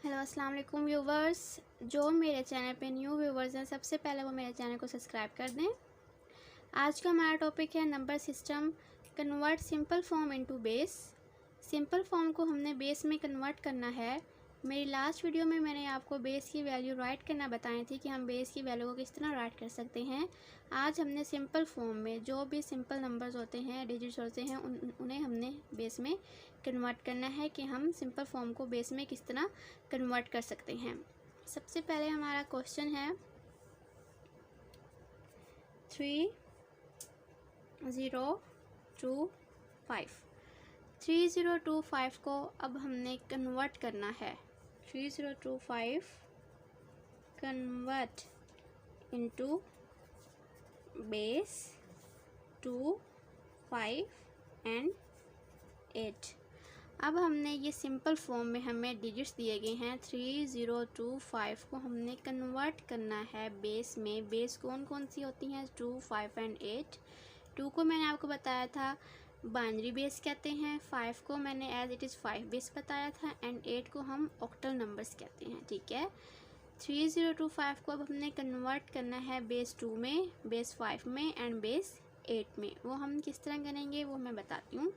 Hello अस्सलाम वालेकुम viewers. जो मेरे चैनल पे न्यू व्यूवर्स हैं सबसे पहले वो मेरे चैनल को सब्सक्राइब कर दें। आज का हमारा टॉपिक है number system, convert simple form into base. Simple form को हमने बेस में कन्वर्ट करना है। मेरी लास्ट वीडियो में मैंने आपको बेस की वैल्यू राइट करना बताई थी कि हम बेस की वैल्यू को किस तरह राइट कर सकते हैं। आज हमने सिंपल फॉर्म में जो भी सिंपल नंबर्स होते हैं, डिजिट्स होते हैं, उन्हें हमने बेस में कन्वर्ट करना है कि हम सिंपल फॉर्म को बेस में किस तरह कन्वर्ट कर सकते हैं। सबसे पहले हमारा क्वेश्चन है 3025। 3025 को अब हमने कन्वर्ट करना है। 3025 कन्वर्ट इनटू बेस 2, 5 एंड 8। अब हमने ये सिंपल फॉर्म में हमें डिजिट्स दिए गए हैं 3025 को हमने कन्वर्ट करना है बेस में। बेस कौन कौन सी होती हैं? 2, 5 एंड 8। 2 को मैंने आपको बताया था बाइनरी बेस कहते हैं, 5 को मैंने एज इट इज़ 5 बेस बताया था एंड 8 को हम ऑक्टल नंबर्स कहते हैं। ठीक है, 3025 को अब हमने कन्वर्ट करना है बेस 2 में, बेस 5 में एंड बेस 8 में। वो हम किस तरह करेंगे वो मैं बताती हूँ।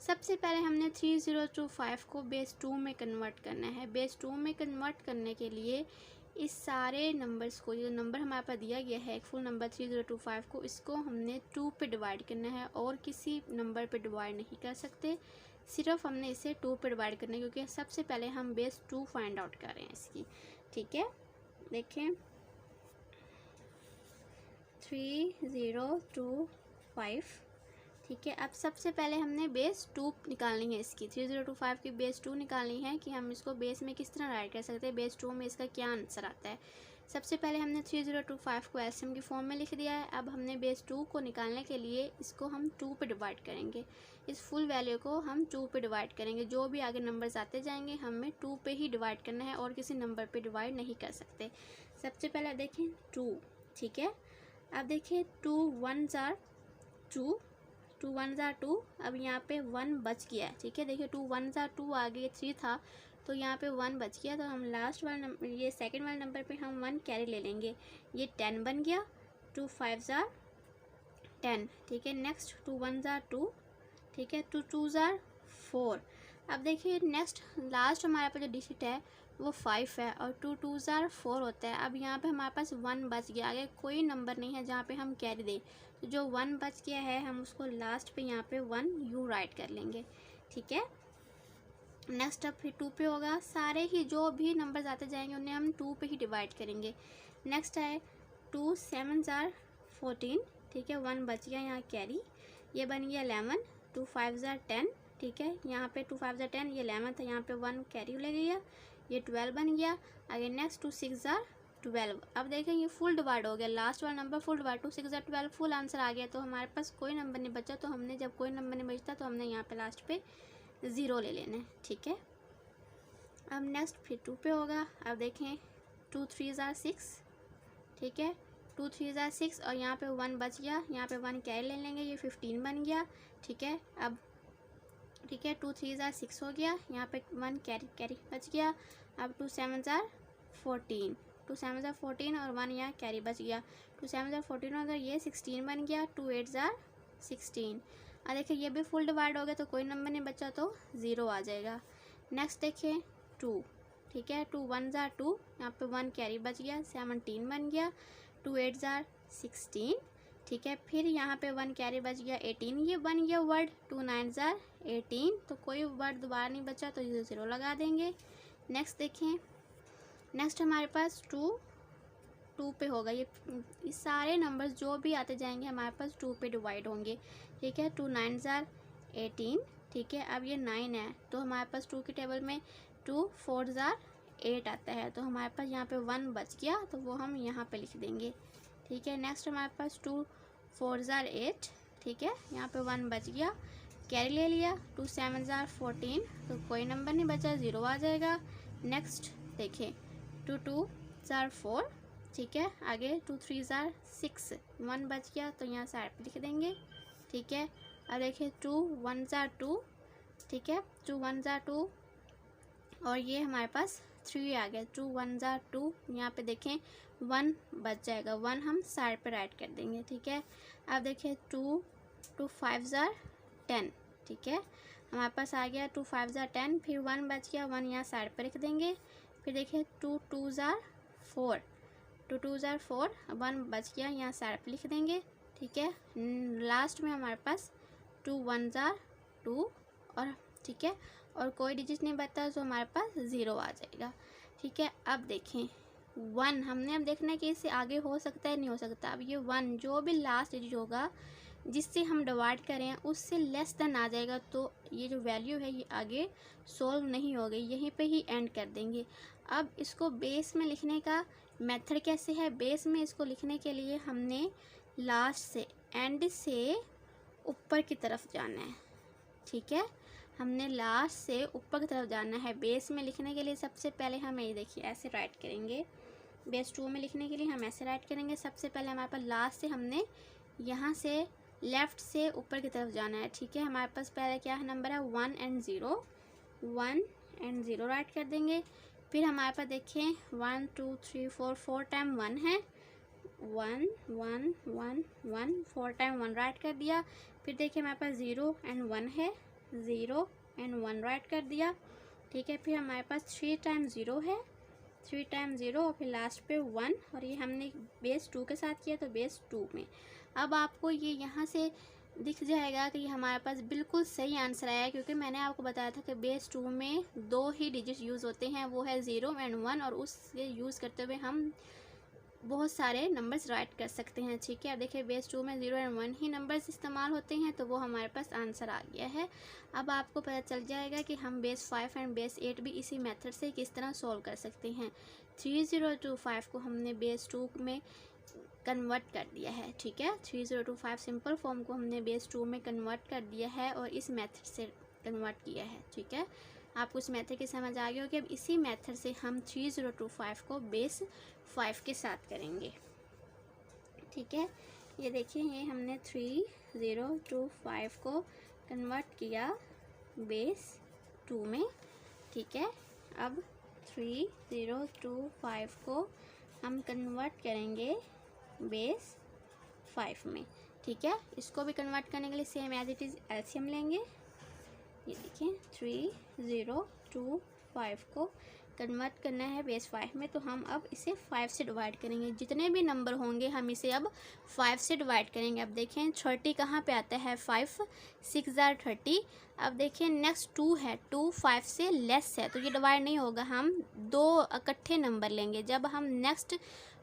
सबसे पहले हमने 3025 को बेस 2 में कन्वर्ट करना है। बेस 2 में कन्वर्ट करने के लिए इस सारे नंबर्स को, जो नंबर हमारे पास दिया गया है एक फुल नंबर 3025 को, इसको हमने 2 पे डिवाइड करना है और किसी नंबर पे डिवाइड नहीं कर सकते। सिर्फ हमने इसे 2 पे डिवाइड करना है क्योंकि सबसे पहले हम बेस 2 फाइंड आउट कर रहे हैं इसकी। ठीक है, देखें 3025। ठीक है, अब सबसे पहले हमने बेस 2 निकालनी है इसकी। 3025 की बेस 2 निकालनी है कि हम इसको बेस में किस तरह राइट कर सकते हैं, बेस 2 में इसका क्या आंसर आता है। सबसे पहले हमने 3025 को एलसीएम की फॉर्म में लिख दिया है। अब हमने बेस 2 को निकालने के लिए इसको हम 2 पे डिवाइड करेंगे। इस फुल वैल्यू को हम 2 पे डिवाइड करेंगे। जो भी आगे नंबर्स आते जाएंगे हमें 2 पे ही डिवाइड करना है और किसी नंबर पे डिवाइड नहीं कर सकते। सबसे पहले देखें 2। ठीक है, अब देखिए 2 1s are 2, 2 1s are 2। अब यहाँ पे 1 बच गया है। ठीक है, देखिए 2 1s are 2, आगे 3 था तो यहाँ पे 1 बच गया, तो हम लास्ट वाले नंबर, ये सेकंड वाले नंबर पे हम 1 कैरी ले लेंगे। ये 10 बन गया। 2 5s are 10। ठीक है, नेक्स्ट 2 1s are 2। ठीक है, 2 2s are 4। अब देखिए नेक्स्ट लास्ट हमारे पास जो डिजिट है वो 5 है और 2 2s are 4 होता है। अब यहाँ पे हमारे पास 1 बच गया, आगे कोई नंबर नहीं है जहाँ पे हम कैरी दें, तो जो 1 बच गया है हम उसको लास्ट पे यहाँ पे 1 यू राइट कर लेंगे। ठीक है, नेक्स्ट अब फिर 2 पे होगा। सारे ही जो भी नंबर्स आते जाएंगे उन्हें हम 2 पे ही डिवाइड करेंगे। नेक्स्ट है 2 7s are 14। ठीक है, 1 बच गया यहाँ कैरी, ये बन गया 11। 2 5s are 10। ठीक है, यहाँ पे 2 5s are 10, ये 11 था, यहाँ पे 1 कैरी ले गया, ये 12 बन गया। आगे नेक्स्ट 2 6s are 12। अब देखें ये फुल डिवाइड हो गया, लास्ट वाला number full divide, 2 6s are 12 full answer आ गया। तो हमारे पास कोई नंबर नहीं बचा, तो हमने जब कोई नंबर नहीं बचता तो हमने यहाँ पे लास्ट पे 0 ले लेना है। ठीक है, अब नेक्स्ट फिर 2 पे होगा। अब देखें 2 3s are 6। ठीक है, 2 3s are 6 और यहाँ पे 1 बच गया, यहाँ पे 1 कैरी ले लेंगे, ये 15 बन गया। ठीक है, अब ठीक है 2 3s are 6 हो गया, यहाँ पे 1 कैरी बच गया। अब 2 7s are 14। 2 7s are 14 और 1 यहाँ कैरी बच गया। 2 7s are 14 हो गया, ये 16 बन गया। 2 8s are 16। अब देखिए ये भी फुल डिवाइड हो गया तो कोई नंबर नहीं बचा, तो 0 आ जाएगा। नेक्स्ट देखिए 2। ठीक है, 2 1s are 2, यहाँ पे 1 कैरी बच गया, 17 बन गया। 2 8s are 16। ठीक है, फिर यहाँ पे 1 कैरी बच गया 18, ये बन गया वर्ड। 2 9s are 18, तो कोई वर्ड दोबारा नहीं बचा तो 0 लगा देंगे। नेक्स्ट देखें, नेक्स्ट हमारे पास 2 पे होगा। ये सारे नंबर्स जो भी आते जाएंगे हमारे पास 2 पे डिवाइड होंगे। ठीक है, 2 9s are 18। ठीक है, अब ये 9 है तो हमारे पास 2 की टेबल में 2 4s are 8 आता है, तो हमारे पास यहाँ पे 1 बच गया तो वो हम यहाँ पे लिख देंगे। ठीक है, नेक्स्ट हमारे पास 2 4s are 8। ठीक है, यहाँ पे 1 बच गया, कैरी ले लिया। 2 7s are 14, तो कोई नंबर नहीं बचा, 0 आ जाएगा। नेक्स्ट देखें 2 2s are 4। ठीक है, आगे 2 3s are 6, 1 बच गया तो यहाँ साइड पे लिख देंगे। ठीक है, अब देखिए 2 1s are 2। ठीक है, 2 1s are 2 और ये हमारे पास 3 आ गया, 2 1 ज़ा 2, यहाँ पे देखें 1 बच जाएगा, 1 हम साइड पे राइट कर देंगे, ठीक है। अब देखिए 2 2 5 ज़ा 10, ठीक है, हमारे पास आ गया 2 5 ज़ा 10, फिर 1 बच गया, 1 यहाँ साइड पे रख देंगे। फिर देखिए 2 2 ज़ा 4, 2 2 ज़ा 4, 1 बच गया, यहाँ साइड पे लिख देंगे, ठीक है। लास्ट में हमारे पास 2 1 ज़ा 2, और ठीक है, और कोई डिजिट नहीं बचता तो हमारे पास 0 आ जाएगा, ठीक है। अब देखें 1 हमने अब देखना है कि इससे आगे हो सकता है नहीं हो सकता। अब ये 1 जो भी लास्ट डिजिट होगा जिससे हम डिवाइड करें उससे लेस देन आ जाएगा, तो ये जो वैल्यू है ये आगे सोल्व नहीं होगी, यहीं पे ही एंड कर देंगे। अब इसको बेस में लिखने का मेथड कैसे है? बेस में इसको लिखने के लिए हमने लास्ट से एंड से ऊपर की तरफ जाना है, ठीक है, हमने लास्ट से ऊपर की तरफ जाना है। बेस में लिखने के लिए सबसे पहले हम ये देखिए ऐसे राइट करेंगे, बेस 2 में लिखने के लिए हम ऐसे राइट करेंगे। सबसे पहले हमारे पास लास्ट से हमने यहाँ से लेफ़्ट से ऊपर की तरफ जाना है, ठीक है। हमारे पास पहले क्या है नंबर है 1 एंड 0, 1 एंड 0 राइट कर देंगे। फिर हमारे पास देखें 1 2 3 4, 4 टाइम 1 है, 1 1 1 1, 4 टाइम 1 राइट कर दिया। फिर देखिए हमारे पास 0 एंड 1 है, 0 एंड 1 राइट कर दिया, ठीक है। फिर हमारे पास 3 टाइम 0 है, 3 टाइम 0, और फिर लास्ट पे 1, और ये हमने बेस 2 के साथ किया तो बेस 2 में। अब आपको ये यहाँ से दिख जाएगा कि ये हमारे पास बिल्कुल सही आंसर आया है, क्योंकि मैंने आपको बताया था कि बेस 2 में 2 ही डिजिट यूज़ होते हैं, वो है 0 एंड 1, और उससे यूज़ करते हुए हम बहुत सारे नंबर्स राइट कर सकते हैं, ठीक है। अब देखिए बेस 2 में 0 एंड 1 ही नंबर्स इस्तेमाल होते हैं, तो वो हमारे पास आंसर आ गया है। अब आपको पता चल जाएगा कि हम बेस 5 एंड बेस 8 भी इसी मेथड से किस तरह सॉल्व कर सकते हैं। 3025 को हमने बेस 2 में कन्वर्ट कर दिया है, ठीक है। 3025 सिंपल फॉर्म को हमने बेस 2 में कन्वर्ट कर दिया है और इस मेथड से कन्वर्ट किया है, ठीक है। आपको इस मेथड की समझ आ गई होगी। अब इसी मेथड से हम 3025 को बेस 5 के साथ करेंगे, ठीक है। ये देखिए ये हमने 3025 को कन्वर्ट किया बेस 2 में, ठीक है। अब 3025 को हम कन्वर्ट करेंगे बेस 5 में, ठीक है। इसको भी कन्वर्ट करने के लिए same as it is LCM लेंगे। ये देखिए 3025 को कन्वर्ट करना है बेस 5 में, तो हम अब इसे 5 से डिवाइड करेंगे। जितने भी नंबर होंगे हम इसे अब 5 से डिवाइड करेंगे। अब देखें 30 कहाँ पे आता है, 5 6 ज़ार 30। अब देखिए नेक्स्ट 2 है, 2 5 से लेस है, तो ये डिवाइड नहीं होगा। हम 2 इकट्ठे नंबर लेंगे। जब हम नेक्स्ट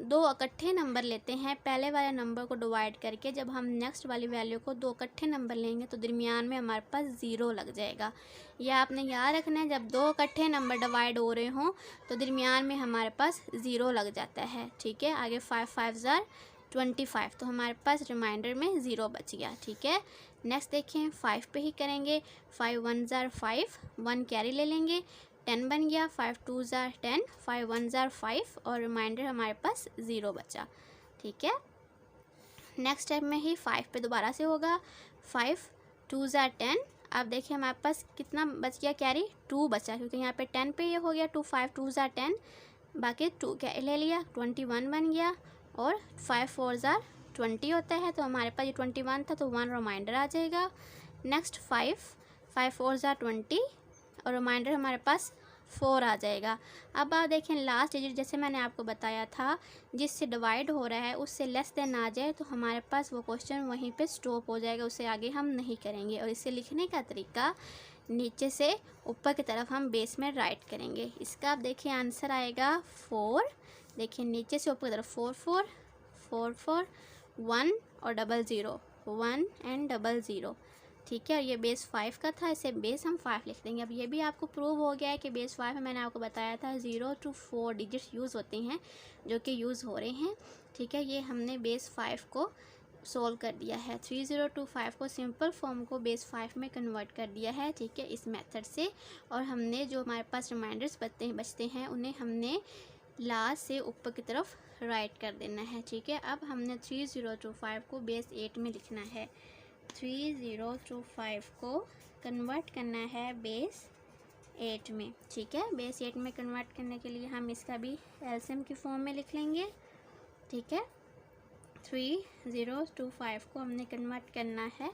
2 इकट्ठे नंबर लेते हैं पहले वाले नंबर को डिवाइड करके, जब हम नेक्स्ट वाली वैल्यू को 2 इकट्ठे नंबर लेंगे तो दरमियान में हमारे पास 0 लग जाएगा। यह आपने याद रखना है, जब 2 इकट्ठे नंबर डिवाइड हो रहे हों तो दरमियान में हमारे पास 0 लग जाता है, ठीक है। आगे 5 5 ज़ार 25, तो हमारे पास रिमाइंडर में 0 बच गया, ठीक है। नेक्स्ट देखें 5 पे ही करेंगे। 5 1 ज़ार 5, 1 कैरी ले लेंगे, 10 बन गया। 5 2 ज़ार 10, 5 1 ज़ार 5, और रिमाइंडर हमारे पास 0 बचा, ठीक है। नेक्स्ट स्टेप में ही 5 पे दोबारा से होगा। 5 2 ज़ार 10। अब देखिए हमारे पास कितना बच गया कैरी, 2 बचा, क्योंकि यहाँ पे 10 पे ये हो गया 2, 5 2 ज़ार 10, बाकी 2 कैरी ले लिया, 21 बन गया। और 5 4 ज़ार 20 होता है, तो हमारे पास ये 21 था, तो 1 रिमाइंडर आ जाएगा। नेक्स्ट 5 4 ज़ार 20, और रिमाइंडर हमारे पास 4 आ जाएगा। अब आप देखें लास्ट डिजिट जैसे मैंने आपको बताया था, जिससे डिवाइड हो रहा है उससे लेस देन आ जाए तो हमारे पास वो क्वेश्चन वहीं पे स्टॉप हो जाएगा, उससे आगे हम नहीं करेंगे। और इसे लिखने का तरीका नीचे से ऊपर की तरफ हम बेस में राइट करेंगे। इसका आप देखिए आंसर आएगा 4। देखिए नीचे से ऊपर की तरफ 4 4 4 4 1 और 00, 1 एंड 00, ठीक है। ये बेस 5 का था, इसे बेस हम 5 लिख देंगे। अब ये भी आपको प्रूव हो गया है कि बेस 5 में मैंने आपको बताया था 0 to 4 डिजिट्स यूज़ होते हैं, जो कि यूज़ हो रहे हैं, ठीक है। ये हमने बेस 5 को सोल्व कर दिया है। 3025 को सिंपल फॉर्म को बेस 5 में कन्वर्ट कर दिया है, ठीक है, इस मेथड से। और हमने जो हमारे पास रिमाइंडर्स बचते हैं उन्हें हमने लास्ट से ऊपर की तरफ राइट कर देना है, ठीक है। अब हमने 3025 को बेस 8 में लिखना है। 3025 को कन्वर्ट करना है बेस 8 में, ठीक है। बेस 8 में कन्वर्ट करने के लिए हम इसका भी एलसीएम की फॉर्म में लिख लेंगे, ठीक है। 3025 को हमने कन्वर्ट करना है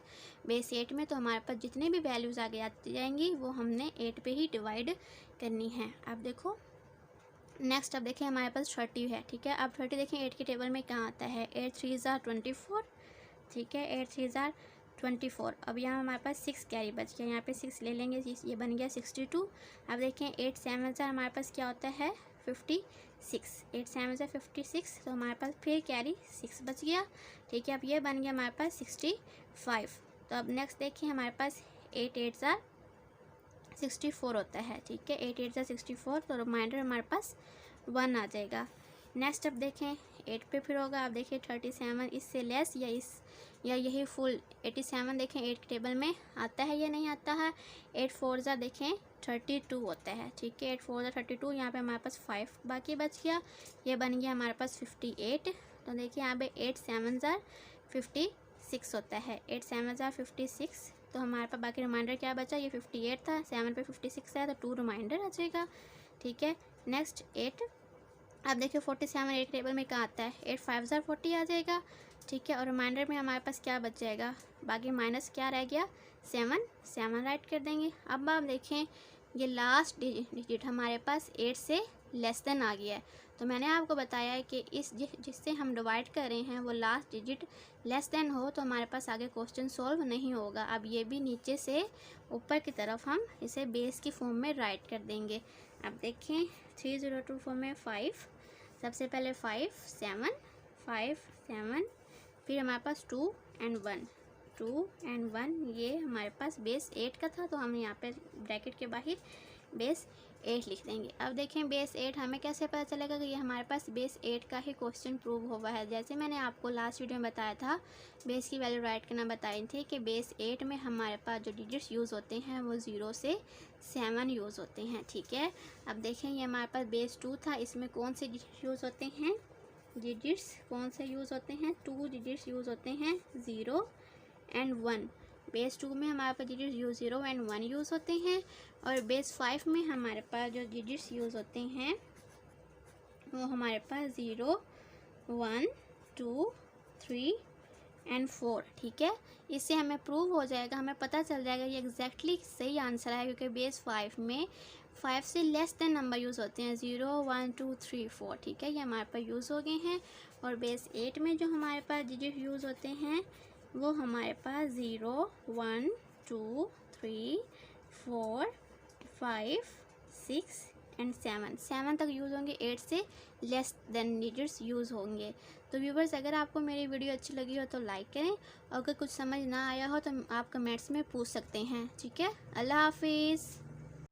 बेस 8 में, तो हमारे पास जितने भी वैल्यूज़ आगे आती जाएंगी वो हमने 8 पे ही डिवाइड करनी है। अब देखो नेक्स्ट, अब देखें हमारे पास 30 है, ठीक है। अब 30 देखें 8 के टेबल में कहाँ आता है, 8 3 ज़ा 24, ठीक है। 8 3 ज़ा 24। अब यहाँ हमारे पास 6 कैरी बच गया, यहाँ पे 6 ले लेंगे, ये बन गया 62। अब देखें 8 7 ज़ा हमारे पास क्या होता है 56, 8 7 ज़ा 56, तो हमारे पास फिर कैरी 6 बच गया, ठीक है। अब ये बन गया हमारे पास 65। तो अब नेक्स्ट देखिए हमारे पास 8 8 ज़ा 64 होता है, ठीक है। 8 8 ज़ा 64, तो रिमाइंडर हमारे पास 1 आ जाएगा। नेक्स्ट अब देखें 8 पे फिर होगा, अब देखिए 37 इससे लेस या यही फुल 87 देखें 8 के टेबल में आता है या नहीं आता है। 8 4 ज़ा देखें 32 होता है, ठीक है। 8 4 ज़ा 32, यहाँ पे हमारे पास 5 बाकी बच गया, ये बन गया हमारे पास 58। तो देखिए यहाँ पे 8 7 ज़ा 56 होता है, 8 7 ज़ा 56, तो हमारे पास बाकी रिमाइंडर क्या बचा, ये 58 था, 7 पे 56 है, तो 2 रिमाइंडर आ जाएगा, ठीक है। नेक्स्ट 8, अब देखिए 47 8 टेबल में कहाँ आता है, 8 5 ज़ा 40 आ जाएगा, ठीक है। और रिमाइंडर में हमारे पास क्या बच जाएगा, बाकी माइनस क्या रह गया 7 राइट कर देंगे। अब आप देखें ये लास्ट डिजिट हमारे पास 8 से लेस देन आ गया है, तो मैंने आपको बताया है कि जिससे हम डिवाइड कर रहे हैं वो लास्ट डिजिट लेस देन हो तो हमारे पास आगे क्वेश्चन सॉल्व नहीं होगा। अब ये भी नीचे से ऊपर की तरफ हम इसे बेस की फॉर्म में राइट कर देंगे। अब देखें 3024 में 5, सबसे पहले 5 7 5 7, फिर हमारे पास 2 and 1, ये हमारे पास बेस 8 का था, तो हम यहाँ पे ब्रैकेट के बाहर बेस 8 लिख देंगे। अब देखें बेस 8 हमें कैसे पता चलेगा कि ये हमारे पास बेस 8 का ही क्वेश्चन प्रूव हुआ है। जैसे मैंने आपको लास्ट वीडियो में बताया था, बेस की वैल्यू राइट करना बताई थी कि बेस 8 में हमारे पास जो डिजिट्स यूज़ होते हैं वो 0 से 7 यूज़ होते हैं, ठीक है। अब देखें ये हमारे पास बेस 2 था, इसमें कौन से डिजिट्स यूज़ होते हैं, डिजिट्स कौन से यूज़ होते हैं, 2 डिजिट्स यूज़ होते हैं 0 and 1। बेस 2 में हमारे पास डिजिट्स 0 and 1 यूज़ होते हैं, और बेस 5 में हमारे पास जो डिजिट्स यूज़ होते हैं वो हमारे पास 0 1 2 3 and 4, ठीक है। इससे हमें प्रूव हो जाएगा, हमें पता चल जाएगा ये एग्जैक्टली सही आंसर है, क्योंकि बेस 5 में 5 से लेस देन नंबर यूज़ होते हैं 0 1 2 3 4, ठीक है। ये हमारे पास यूज़ हो गए हैं। और बेस 8 में जो हमारे पास डिजिट यूज़ होते हैं वो हमारे पास 0 1 2 3 4 5 6 and 7 तक यूज़ होंगे, 8 से लेस देन डिजिट्स यूज़ होंगे। तो व्यूवर्स अगर आपको मेरी वीडियो अच्छी लगी हो तो लाइक करें, और अगर कुछ समझ ना आया हो तो आप कमेंट्स में पूछ सकते हैं, ठीक है। अल्लाह हाफिज़।